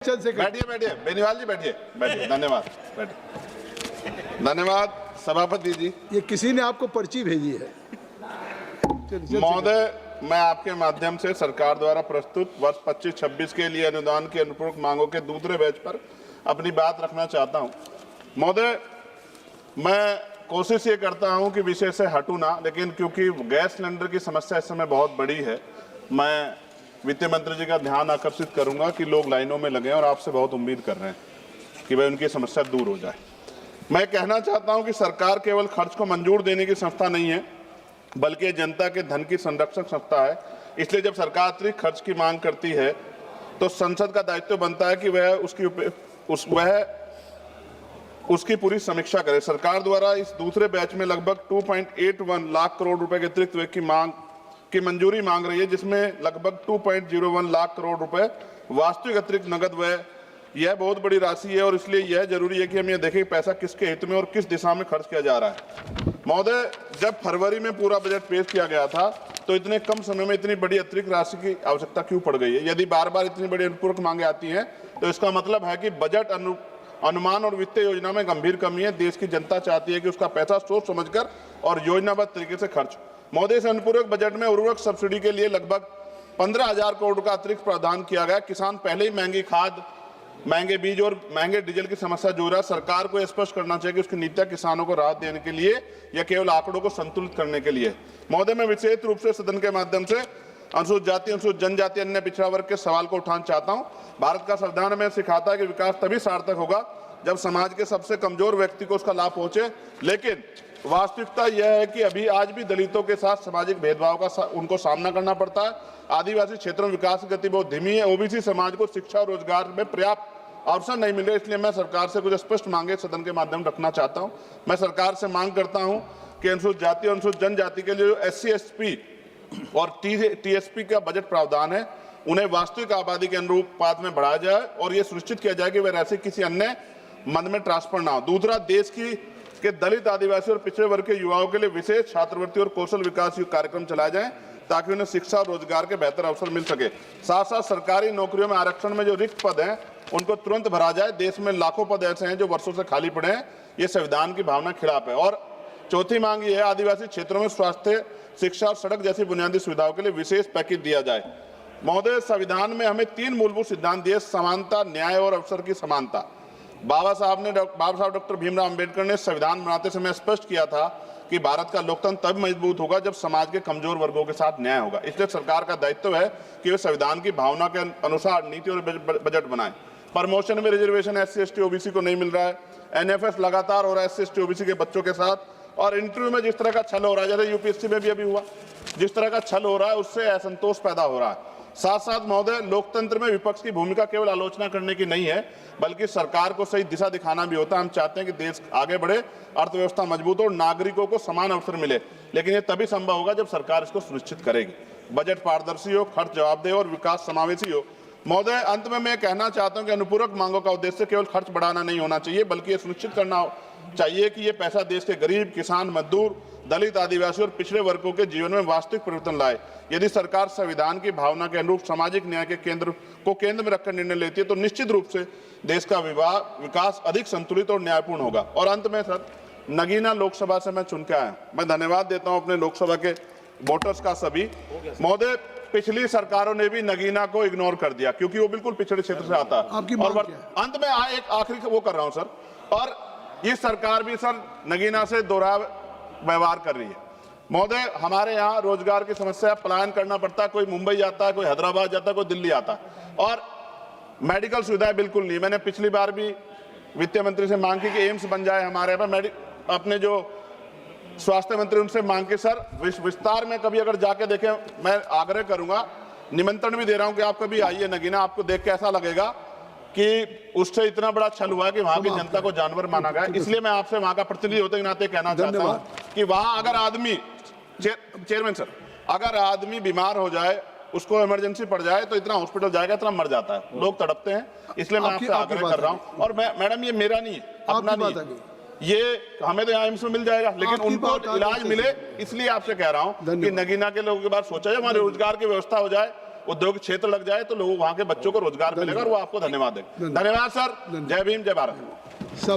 चंद second. बैठिए बैठिए बेनीवाल जी, बैठिए बैठिए। धन्यवाद, बैठिए। धन्यवाद सभापति जी। ये किसी ने आपको पर्ची भेजी है। महोदय, मैं आपके माध्यम से सरकार द्वारा प्रस्तुत वर्ष 25-26 के लिए अनुदान की अनुपूरक मांगों के दूसरे बैच पर अपनी बात रखना चाहता हूं। महोदय, मैं कोशिश ये करता हूं कि विषय से हटूं ना, लेकिन क्योंकि गैस सिलेंडर की समस्या इस समय बहुत बड़ी है, मैं वित्त मंत्री जी का ध्यान आकर्षित करूंगा कि लोग लाइनों में लगे और आपसे बहुत उम्मीद कर रहे हैं कि भाई उनकी समस्या दूर हो जाए। मैं कहना चाहता हूं कि सरकार केवल खर्च को मंजूर देने की संस्था नहीं है, बल्कि जनता के धन की संरक्षक संस्था है। इसलिए जब सरकार अतिरिक्त खर्च की मांग करती है तो संसद का दायित्व बनता है कि वह उसकी पूरी समीक्षा करे। सरकार द्वारा इस दूसरे बैच में लगभग 2.81 लाख करोड़ रुपए के अतिरिक्त व्यय की मांग की मंजूरी मांग रही है, जिसमें लगभग 2.01 लाख करोड़ रुपए वास्तविक अतिरिक्त नगद व्यय। यह बहुत बड़ी राशि है और इसलिए यह जरूरी है कि हम ये देखें पैसा किसके हित में और किस दिशा में खर्च किया जा रहा है। महोदय, जब फरवरी में पूरा बजट पेश किया गया था तो इतने कम समय में इतनी बड़ी अतिरिक्त राशि की आवश्यकता क्यों पड़ गई है? यदि बार बार इतनी बड़ी अनुपूरक मांगे आती हैं तो इसका मतलब है कि बजट अनुमान और वित्तीय योजना में गंभीर कमी है। देश की जनता चाहती है कि उसका पैसा सोच समझकर और योजनाबद्ध तरीके से खर्च। महोदय, इस अनुपूरक बजट में उर्वरक सब्सिडी के लिए लगभग 15,000 करोड़ का अतिरिक्त प्रावधान किया गया। किसान पहले ही महंगी खाद, महंगे बीज और महंगे डीजल की समस्या जूझ रहा है। सरकार को स्पष्ट करना चाहिए कि उसकी नीतियां किसानों को राहत देने के लिए या केवल आंकड़ों को संतुलित करने के लिए। महोदय, मैं विशेष रूप से सदन के माध्यम से अनुसूचित जाति, अनुसूचित जनजाति, अन्य पिछड़ा वर्ग के सवाल को उठाना चाहता हूं। भारत का संविधान हमें सिखाता है कि विकास तभी सार्थक होगा जब समाज के सबसे कमजोर व्यक्ति को उसका लाभ पहुंचे, लेकिन वास्तविकता यह है कि अभी आज भी दलितों के साथ सामाजिक भेदभाव का उनको सामना करना पड़ता है। आदिवासी क्षेत्रों में विकास की गति बहुत धीमी है। ओबीसी समाज को शिक्षा और रोजगार में पर्याप्त अवसर नहीं मिल रहे, इसलिए मैं सरकार से कुछ स्पष्ट मांगे सदन के माध्यम रखना चाहता हूं। मैं सरकार से मांग करता हूं कि अनुसूचित जाति और अनुसूचित जनजाति के लिए जो SC, ST और TSP का बजट प्रावधान है उन्हें वास्तविक आबादी के अनुपात में बढ़ाया जाए और यह सुनिश्चित किया जाए कि वे राशि किसी अन्य मद में ट्रांसफर ना हो। दूसरा, देश के दलित, आदिवासी और पिछड़े वर्ग के युवाओं के लिए विशेष छात्रवृत्ति और कौशल विकास कार्यक्रम चलाए जाएं ताकि उन्हें शिक्षा और रोजगार के बेहतर अवसर मिल सके। साथ साथ सरकारी नौकरियों में आरक्षण में जो रिक्त पद हैं उनको तुरंत भरा जाए। देश में लाखों पद ऐसे हैं जो वर्षों से खाली पड़े हैं। ये संविधान की भावना के खिलाफ है। और चौथी मांग ये है, आदिवासी क्षेत्रों में स्वास्थ्य, शिक्षा और सड़क जैसी बुनियादी सुविधाओं के लिए विशेष पैकेज दिया जाए। महोदय, संविधान में हमें 3 मूलभूत सिद्धांत दिए: समानता, न्याय और अवसर की समानता। बाबा साहब डॉक्टर भीमराव अंबेडकर ने संविधान बनाते समय स्पष्ट किया था कि भारत का लोकतंत्र तब मजबूत होगा जब समाज के कमजोर वर्गों के साथ न्याय होगा। इसलिए सरकार का दायित्व है कि वे संविधान की भावना के अनुसार नीति और बजट बनाएं। प्रमोशन में रिजर्वेशन SC, ST, OBC को नहीं मिल रहा है। NFS लगातार हो रहा है SC, ST, OBC के बच्चों के साथ। और इंटरव्यू में जिस तरह का छल हो रहा है, जैसे UPSC में भी अभी हुआ, जिस तरह का छल हो रहा है उससे असंतोष पैदा हो रहा है। साथ साथ महोदय, लोकतंत्र में विपक्ष की भूमिका केवल आलोचना करने की नहीं है, बल्कि सरकार को सही दिशा दिखाना भी होता है। हम चाहते हैं कि देश आगे बढ़े, अर्थव्यवस्था मजबूत हो और नागरिकों को समान अवसर मिले, लेकिन ये तभी संभव होगा जब सरकार इसको सुनिश्चित करेगी। बजट पारदर्शी हो, खर्च जवाबदेह और विकास समावेशी हो। महोदय, अंत में मैं कहना चाहता हूं कि अनुपूरक मांगों का उद्देश्य केवल खर्च बढ़ाना नहीं होना चाहिए, बल्कि ये सुनिश्चित करना चाहिए कि ये पैसा देश के गरीब, किसान, मजदूर, दलित, आदिवासी और पिछड़े वर्गों के जीवन में वास्तविक परिवर्तन लाए। यदि सरकार संविधान की भावना के अनुरूप सामाजिक न्याय के केंद्र में रखकर निर्णय लेती है तो निश्चित रूप से देश का विकास अधिक संतुलित और न्यायपूर्ण होगा। और अंत में सर, नगीना लोकसभा से मैं चुन के आया, मैं धन्यवाद देता हूं अपने लोकसभा के वोटर्स का सभी। महोदय, पिछली सरकारों ने भी नगीना को इग्नोर कर दिया क्योंकि वो बिल्कुल पिछड़े क्षेत्र से आता है। और अंत में एक आखिरी वो कर रहा हूं सर, और ये सरकार भी सर नगीना से दोहरा व्यवहार कर रही है। महोदय, हमारे यहाँ रोजगार की समस्या, पलायन करना पड़ता है। कोई मुंबई जाता है, कोई हैदराबाद जाता है, कोई दिल्ली आता है, और मेडिकल सुविधाएं बिल्कुल नहीं। मैंने पिछली बार भी वित्त मंत्री से मांग की कि एम्स बन जाए हमारे यहाँ। अपने जो स्वास्थ्य मंत्री उनसे मांग के सर विस्तार में कभी अगर जाके देखें, मैं आग्रह करूंगा, निमंत्रण भी दे रहा हूं कि आप कभी आइए नगीना। आपको देख के ऐसा लगेगा कि उससे इतना बड़ा छल हुआ कि वहां की जनता को जानवर माना गया। इसलिए मैं आपसे वहां का प्रतिनिधि होते के नाते कहना चाहता हूं कि वहां अगर आदमी, चेयरमैन सर, अगर आदमी बीमार हो जाए, उसको इमरजेंसी पड़ जाए तो इतना हॉस्पिटल जाएगा, इतना मर जाता है, लोग तड़पते हैं। इसलिए मैं आपसे आग्रह कर रहा हूं। और मैडम, ये मेरा नहीं है, अपना नहीं है, ये हमें तो यहाँ एम्स में मिल जाएगा, लेकिन उनको इलाज मिले, इसलिए आपसे कह रहा हूँ कि नगीना के लोगों के बारे सोचा जाए, हमारे रोजगार की व्यवस्था हो जाए। उद्योग क्षेत्र लग जाए तो लोगों वहां के बच्चों को रोजगार मिलेगा और वो आपको धन्यवाद देंगे। धन्यवाद सर। जय भीम, जय भारत।